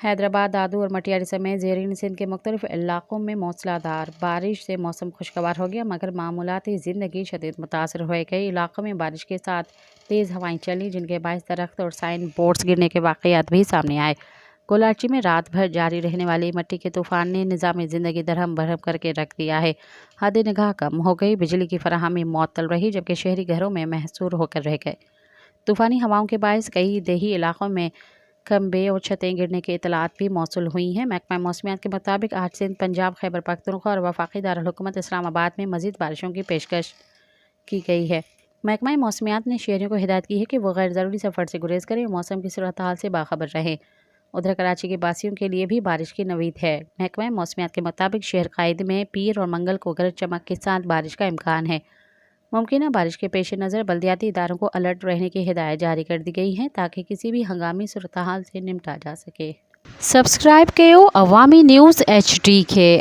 حیدرآباد، دادو اور مٹیاری سمیت زیرین سندھ کے مختلف علاقوں میں موسلادھار بارش سے موسم خوشگوار ہو گیا، مگر معمولاتی زندگی شدید متاثر ہوئے۔ کئی علاقوں میں بارش کے ساتھ تیز ہوائیں چلیں، جن کے باعث درخت اور سائن بورڈز گرنے کے واقعات بھی سامنے آئے۔ کولاچی میں رات بھر جاری رہنے والی مٹی کے طوفان نے نظام زندگی درہم برہم کر کے رکھ دیا ہے۔ حد نگاہ کم ہو گئی، بجلی کی فراہمی معطل رہی، جبکہ شہری گھروں میں محصور ہو کر رہ گئے۔ طوفانی ہواؤں کے باعث کئی دیہی علاقوں میں کھمبے اور چھتیں گرنے کی اطلاعات بھی موصول ہوئی ہیں۔ محکمہ موسمیات کے مطابق آج سندھ، پنجاب، خیبر پختونخوا اور وفاقی دارالحکومت اسلام آباد میں مزید بارشوں کی پیشکش کی گئی ہے۔ محکمہ موسمیات نے شہریوں کو ہدایت کی ہے کہ وہ غیر ضروری سفر سے گریز کریں اور موسم کی صورتحال سے باخبر رہیں۔ ادھر کراچی کے باسیوں کے لیے بھی بارش کی نوید ہے۔ محکمہ موسمیات کے مطابق شہر قائد میں پیر اور منگل کو گرج چمک کے ساتھ بارش کا امکان ہے۔ ممکنہ بارش کے پیش نظر بلدیاتی اداروں کو الرٹ رہنے کی ہدایت جاری کر دی گئی ہے، تاکہ کسی بھی ہنگامی صورتحال سے نمٹا جا سکے۔ سبسکرائب کیو عوامی نیوز HD کے